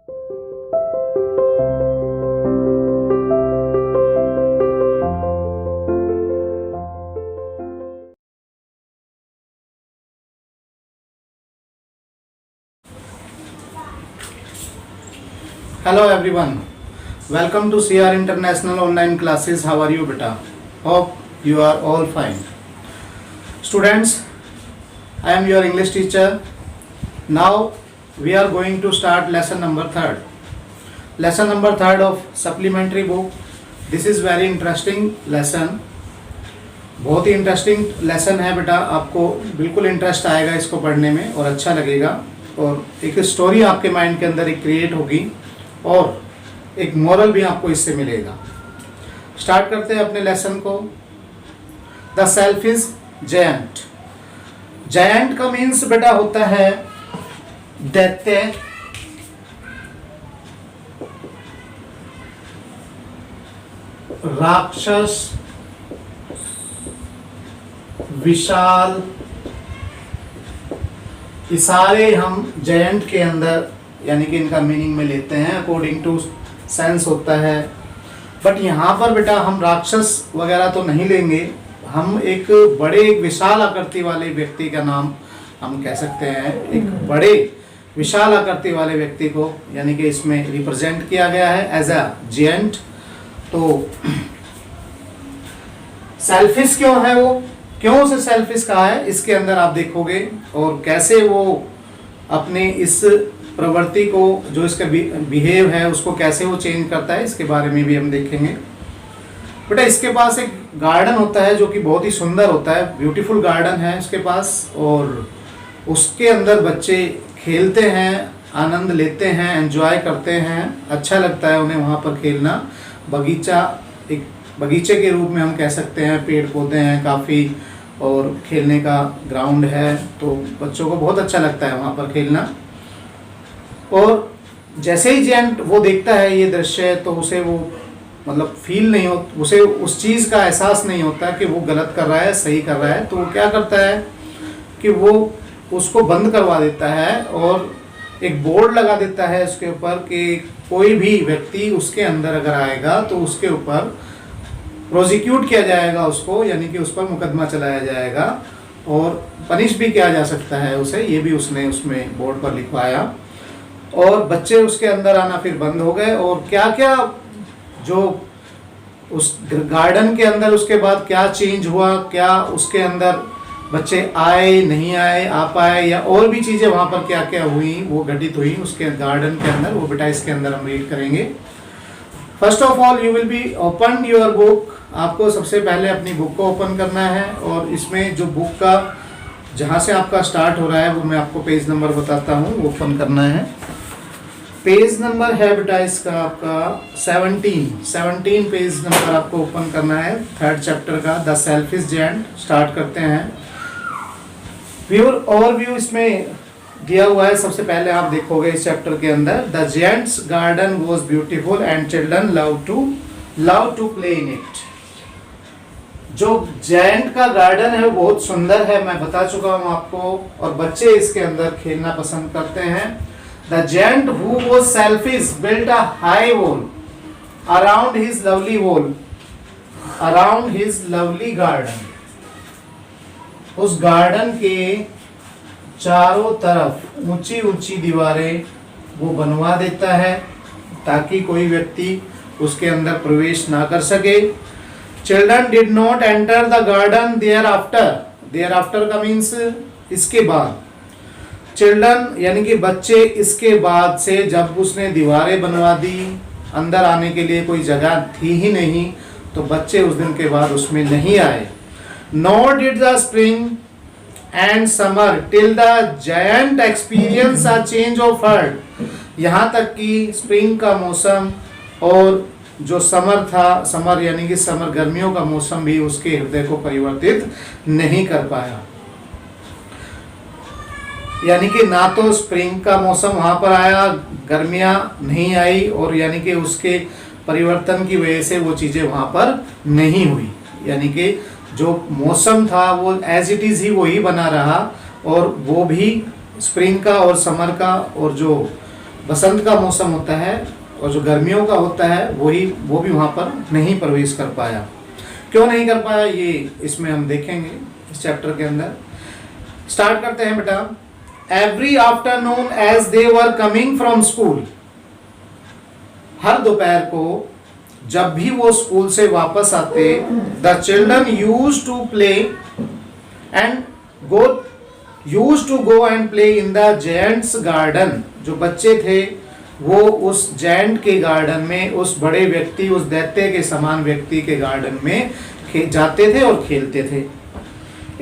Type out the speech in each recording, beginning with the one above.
Hello everyone, welcome to CR International Online Classes. How are you beta? Hope you are all fine. Students, I am your English teacher. Now we are going to start lesson number 3rd. Lesson number 3rd of supplementary book. This is very interesting lesson. बहुत ही interesting lesson है बेटा, आपको बिल्कुल interest आएगा इसको पढ़ने में और अच्छा लगेगा और एक स्टोरी आपके माइंड के अंदर एक क्रिएट होगी और एक मॉरल भी आपको इससे मिलेगा। स्टार्ट करते हैं अपने लेसन को। The selfish giant. जायंट का मीन्स बेटा होता है दैत्य, राक्षस, विशाल, ये सारे हम जायंट के अंदर यानी कि इनका मीनिंग में लेते हैं, अकॉर्डिंग टू सेंस होता है। बट यहाँ पर बेटा हम राक्षस वगैरह तो नहीं लेंगे, हम एक बड़े एक विशाल आकृति वाले व्यक्ति का नाम हम कह सकते हैं। एक बड़े विशाल आकृति वाले व्यक्ति को यानी कि इसमें रिप्रेजेंट किया गया है एज अ जायंट। तो सेल्फिश क्यों है, वो क्यों उसे सेल्फिश कहा है, इसके अंदर आप देखोगे और कैसे वो अपने इस प्रवृत्ति को जो इसका बिहेव है उसको कैसे वो चेंज करता है, इसके बारे में भी हम देखेंगे। बेटा इसके पास एक गार्डन होता है जो कि बहुत ही सुंदर होता है, ब्यूटीफुल गार्डन है उसके पास और उसके अंदर बच्चे खेलते हैं, आनंद लेते हैं, एंजॉय करते हैं, अच्छा लगता है उन्हें वहाँ पर खेलना। बगीचा, एक बगीचे के रूप में हम कह सकते हैं, पेड़ पौधे हैं काफ़ी और खेलने का ग्राउंड है, तो बच्चों को बहुत अच्छा लगता है वहाँ पर खेलना। और जैसे ही जायंट वो देखता है ये दृश्य तो उसे वो मतलब फील नहीं हो, उसे उस चीज़ का एहसास नहीं होता कि वो गलत कर रहा है सही कर रहा है। तो वो क्या करता है कि वो उसको बंद करवा देता है और एक बोर्ड लगा देता है उसके ऊपर कि कोई भी व्यक्ति उसके अंदर अगर आएगा तो उसके ऊपर प्रोसिक्यूट किया जाएगा उसको, यानी कि उस पर मुकदमा चलाया जाएगा और पनिश भी किया जा सकता है उसे। ये भी उसने उसमें बोर्ड पर लिखवाया और बच्चे उसके अंदर आना फिर बंद हो गए। और क्या क्या जो उस गार्डन के अंदर उसके बाद क्या चेंज हुआ, क्या उसके अंदर बच्चे आए नहीं आए, आ पाए, या और भी चीज़ें वहाँ पर क्या क्या हुई वो घटित हुई उसके गार्डन के अंदर, वो बेटा इसके अंदर हम रीड करेंगे। First of all you will be open your book. आपको सबसे पहले अपनी बुक को ओपन करना है और इसमें जो बुक का जहाँ से आपका स्टार्ट हो रहा है वो मैं आपको पेज नंबर बताता हूँ, वो ओपन करना है। पेज नंबर है बेटा इसका आपका 17 पेज नंबर आपको ओपन करना है 3rd चैप्टर का, द सेल्फिश जायंट। स्टार्ट करते हैं। ओवरव्यू इसमें दिया हुआ है। सबसे पहले आप देखोगे इस चैप्टर के अंदर, the giant's garden was beautiful and children love to play in it. जो जायंट का गार्डन है वो बहुत सुंदर है, मैं बता चुका हूँ आपको, और बच्चे इसके अंदर खेलना पसंद करते हैं। The giant who was selfish built a high wall around his lovely garden. उस गार्डन के चारों तरफ ऊंची ऊंची दीवारें वो बनवा देता है ताकि कोई व्यक्ति उसके अंदर प्रवेश ना कर सके। Children did not enter the garden thereafter. Thereafter का मीन्स इसके बाद। चिल्ड्रन यानी कि बच्चे इसके बाद से, जब उसने दीवारें बनवा दी, अंदर आने के लिए कोई जगह थी ही नहीं, तो बच्चे उस दिन के बाद उसमें नहीं आए। Nor did the spring and summer till the giant experience a change of heart. यहाँ तक कि स्प्रिंग का मौसम और जो समर था, समर यानी कि समर गर्मियों का मौसम भी उसके हृदय को परिवर्तित नहीं कर पाया। यानी कि ना तो स्प्रिंग का मौसम वहाँ पर आया, गर्मियाँ नहीं आई, और यानी कि उसके परिवर्तन की वजह से वो चीज़ें वहाँ पर नहीं हुई। यानी कि जो मौसम था वो एज इट इज़ ही वही बना रहा, और वो भी स्प्रिंग का और समर का और जो बसंत का मौसम होता है और जो गर्मियों का होता है वो भी वहाँ पर नहीं प्रवेश कर पाया। क्यों नहीं कर पाया ये इसमें हम देखेंगे इस चैप्टर के अंदर। स्टार्ट करते हैं बेटा। Every afternoon as they were coming from school, हर दोपहर को जब भी वो स्कूल से वापस आते, the children use to play and go and play in the giant's garden. जो बच्चे थे वो उस जेंट के गार्डन में, उस बड़े व्यक्ति, उस दैत्य के समान व्यक्ति के गार्डन में जाते थे और खेलते थे।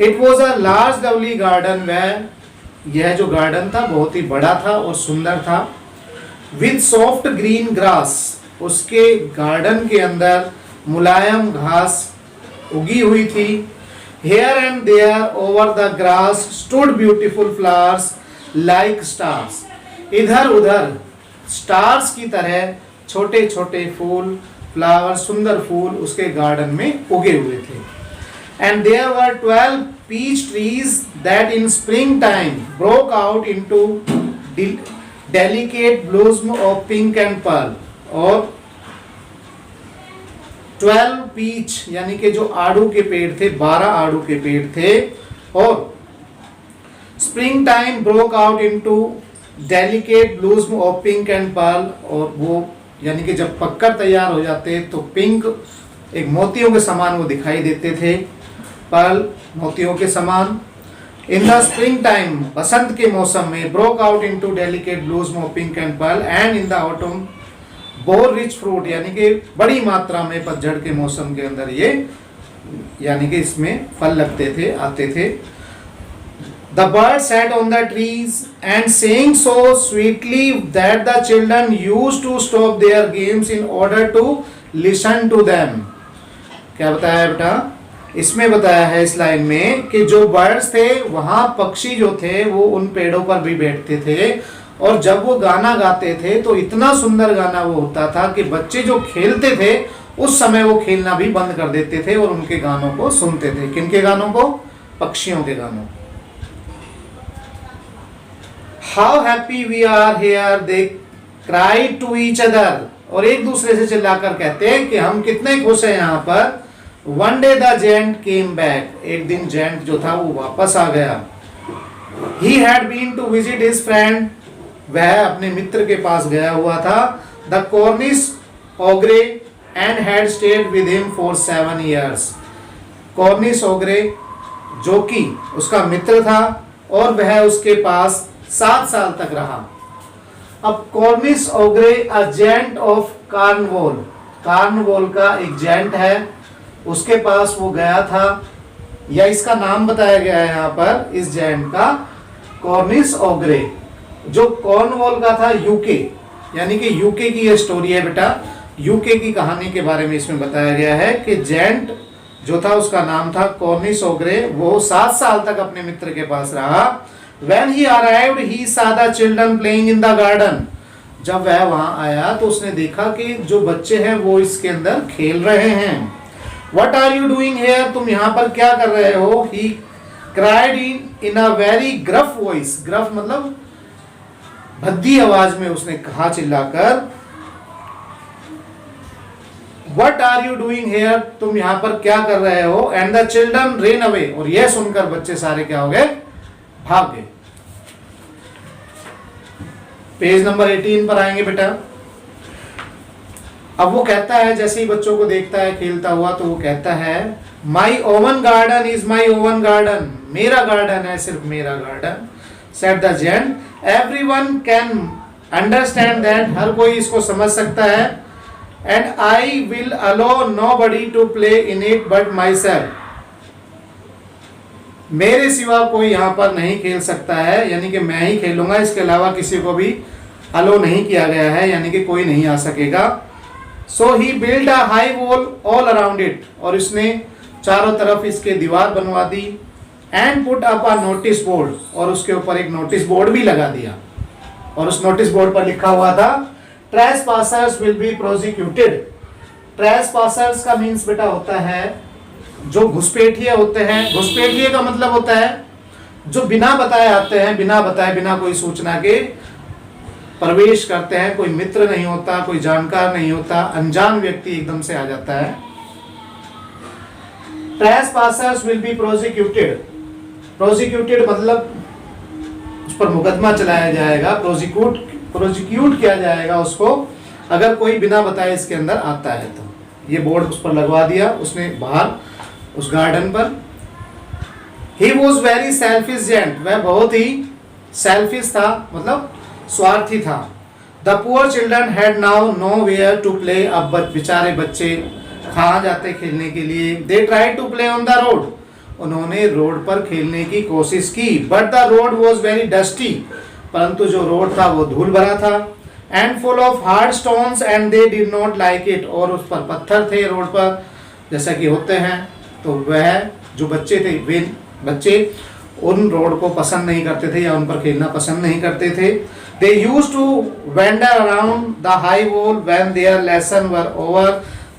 It was a large lovely garden, वह यह जो गार्डन था बहुत ही बड़ा था और सुंदर था। विद सॉफ्ट ग्रीन ग्रास, उसके गार्डन के अंदर मुलायम घास उगी हुई थी। Here and there over the grass stood beautiful flowers like stars. इधर उधर स्टार्स की तरह छोटे छोटे फूल, फ्लावर, सुंदर फूल उसके गार्डन में उगे हुए थे। And there were 12 peach trees that in springtime broke out into delicate blossom of pink and pearl. और 12 पीच यानी कि जो आड़ू के पेड़ थे, 12 आड़ू के पेड़ थे, और spring time broke out into delicate Bloom of pink and pearl, और वो यानी कि जब पककर तैयार हो जाते तो पिंक एक मोतियों के समान वो दिखाई देते थे, पर्ल मोतियों के समान। इन द स्प्रिंग टाइम, बसंत के मौसम में, broke out into delicate Bloom of pink and pearl, and in the autumn bore rich fruit, यानी कि बड़ी मात्रा में पतझड़ के मौसम के अंदर ये यानी कि इसमें फल लगते थे, आते थे। The bird sat on the trees and saying so sweetly that the children used to stop their games in order to listen to them. क्या बताया बेटा? इसमें बताया है इस लाइन में कि जो बर्ड्स थे, वहां पक्षी जो थे वो उन पेड़ों पर भी बैठते थे, और जब वो गाना गाते थे तो इतना सुंदर गाना वो होता था कि बच्चे जो खेलते थे उस समय वो खेलना भी बंद कर देते थे और उनके गानों को सुनते थे। किनके गानों को? पक्षियों के गानों। How happy we are here they cry to each other, और एक दूसरे से चिल्लाकर कहते हैं कि हम कितने खुश हैं यहाँ पर। One day the giant came back, एक दिन जेंट जो था वो वापस आ गया। He had been to visit his friend, वह अपने मित्र के पास गया हुआ था। The Cornish ogre and had stayed with him for 7 years। Cornish ogre जो कि उसका मित्र था और वह उसके पास 7 साल तक रहा। अब कॉर्निश ओग्रे अ जेंट ऑफ कार्नवॉल, कार्नवॉल का एक जेंट है, उसके पास वो गया था, या इसका नाम बताया गया है यहाँ पर इस जेंट का, कॉर्निश ओग्रे, जो कॉर्नवॉल का था यूके, यानी कि यूके की ये स्टोरी है बेटा। यूके की कहानी के बारे में इसमें बताया गया है कि जेंट जो था उसका नाम था कॉर्निश ओग्रे, वो 7 साल तक अपने मित्र के पास रहा। When he arrived, he saw the children playing in the garden। जब वह वहां आया तो उसने देखा कि जो बच्चे हैं वो इसके अंदर खेल रहे हैं। What are you doing here? तुम यहाँ पर क्या कर रहे हो? He cried in a very gruff voice। gruff मतलब भद्दी आवाज में उसने कहा चिल्लाकर, What are you doing here? तुम यहाँ पर क्या कर रहे हो? And the children ran away। और यह सुनकर बच्चे सारे क्या हो गए? भाग गए। पेज नंबर 18 पर आएंगे बेटा। अब वो कहता है, जैसे ही बच्चों को देखता है खेलता हुआ तो वो कहता है, my own garden is my own garden, मेरा गार्डन है, सिर्फ मेरा garden. Said the giant, everyone can understand that, हर कोई इसको समझ सकता है। And I will allow nobody to play in it but myself, मेरे सिवा कोई यहाँ पर नहीं खेल सकता है, यानी कि मैं ही खेलूंगा, इसके अलावा किसी को भी अलो नहीं किया गया है, यानी कि कोई नहीं आ सकेगा। So he build a high wall all around it, और इसने चारों तरफ इसके दीवार बनवा दी। And put up a notice board, और उसके ऊपर एक नोटिस बोर्ड भी लगा दिया, और उस नोटिस बोर्ड पर लिखा हुआ था, ट्रेसपासर्स विल बी प्रोसिक्यूटेड। ट्रेसपासर्स का मीन्स बेटा होता है जो घुसपैठिए होते हैं। घुसपैठिए का मतलब होता है जो बिना बताए आते हैं, बिना बताए, बिना कोई सूचना के प्रवेश करते हैं, कोई मित्र नहीं होता, कोई जानकार नहीं होता, अनजान व्यक्ति एकदम से आ जाता है। ट्रेसपासर्स विल बी प्रोसिक्यूटेड। प्रोसिक्यूटेड मतलब उस पर मुकदमा चलाया जाएगा, प्रोसिक्यूट किया जाएगा उसको, अगर कोई बिना बताए इसके अंदर आता है तो। ये बोर्ड उस पर लगवा दिया उसने बाहर उस गार्डन पर। He was very selfish gent, वह बहुत ही सेल्फिश था, मतलब स्वार्थी था। The poor children had now nowhere to play, अब बेचारे बच्चे कहाँ जाते खेलने के लिए। They tried to play on the road, उन्होंने रोड पर खेलने की कोशिश की। But the road was very dusty, परंतु जो रोड था वो धूल भरा था। And full of hard stones and they did not like it, और उस पर पत्थर थे रोड पर जैसा कि होते हैं। तो वह जो बच्चे थे, वे बच्चे उन रोड को पसंद नहीं करते थे या उन पर खेलना पसंद नहीं करते थे। They used to wander around the high wall when their lesson were over,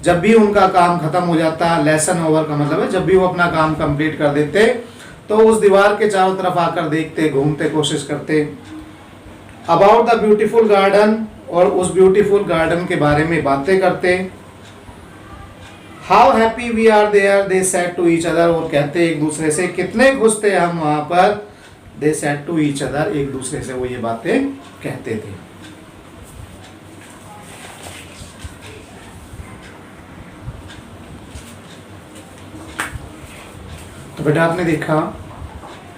जब भी उनका काम खत्म हो जाता, लेसन ओवर का मतलब है जब भी वो अपना काम कंप्लीट कर देते तो उस दीवार के चारों तरफ आकर देखते, घूमते, कोशिश करते। अबाउट द ब्यूटीफुल गार्डन, और उस ब्यूटीफुल गार्डन के बारे में बातें करते। How happy we are there, they said to each other, और कहते एक दूसरे से कितने खुश थे हम वहां पर। They said to each other, एक दूसरे से वो ये बातें कहते थे। तो बेटा आपने देखा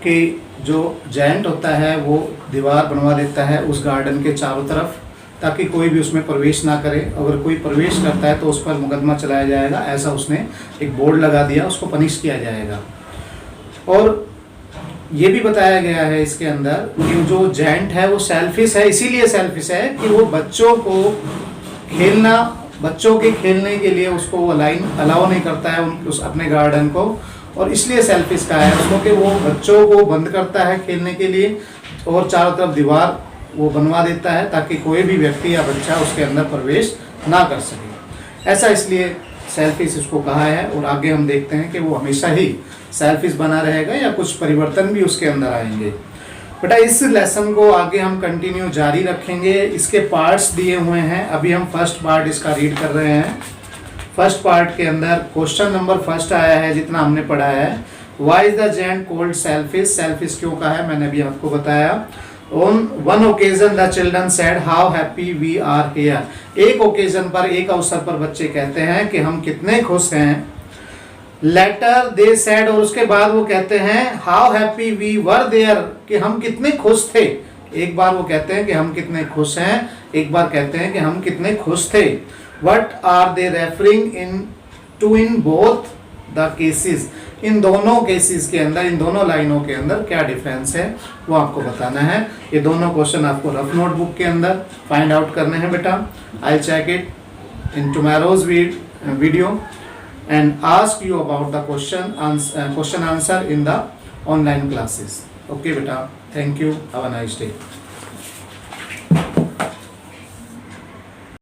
कि जो जायंट होता है वो दीवार बनवा देता है उस गार्डन के चारों तरफ ताकि कोई भी उसमें प्रवेश ना करे। अगर कोई प्रवेश करता है तो उस पर मुकदमा चलाया जाएगा, ऐसा उसने एक बोर्ड लगा दिया, उसको पनिश किया जाएगा। और ये भी बताया गया है इसके अंदर कि जो जायंट है वो सेल्फिश है, इसीलिए सेल्फिश है कि वो बच्चों को खेलना, बच्चों के खेलने के लिए उसको वो अलाउ नहीं करता है उस अपने गार्डन को, और इसलिए सेल्फिश का है उसको कि वो बच्चों को बंद करता है खेलने के लिए और चारों तरफ दीवार वो बनवा देता है ताकि कोई भी व्यक्ति या बच्चा उसके अंदर प्रवेश ना कर सके। ऐसा इसलिए सेल्फिश इसको कहा है। और आगे हम देखते हैं कि वो हमेशा ही सेल्फिश बना रहेगा या कुछ परिवर्तन भी उसके अंदर आएंगे। बेटा इस लेसन को आगे हम कंटिन्यू जारी रखेंगे। इसके पार्ट्स दिए हुए हैं, अभी हम फर्स्ट पार्ट इसका रीड कर रहे हैं। फर्स्ट पार्ट के अंदर क्वेश्चन नंबर फर्स्ट आया है जितना हमने पढ़ा है, why is the giant called selfish, selfish क्यों कहा है मैंने अभी आपको बताया। On one occasion the children said how happy we are here, एक ओकेजन पर, एक अवसर पर बच्चे कहते हैं कि हम कितने खुश हैं। Later they said, और उसके बाद वो कहते हैं how happy we were there, कि हम कितने खुश थे। एक बार वो कहते हैं कि हम कितने खुश हैं, एक बार कहते हैं कि हम कितने खुश थे। What are they referring to in both the cases, इन दोनों केसेस के अंदर, इन दोनों लाइनों के अंदर क्या डिफरेंस है वो आपको बताना है। ये दोनों क्वेश्चन आपको रफ नोटबुक के अंदर फाइंड आउट करने हैं बेटा। I check it in tomorrow's video and ask you about the question answer in the online classes. Okay बेटा, thank you, have a nice day.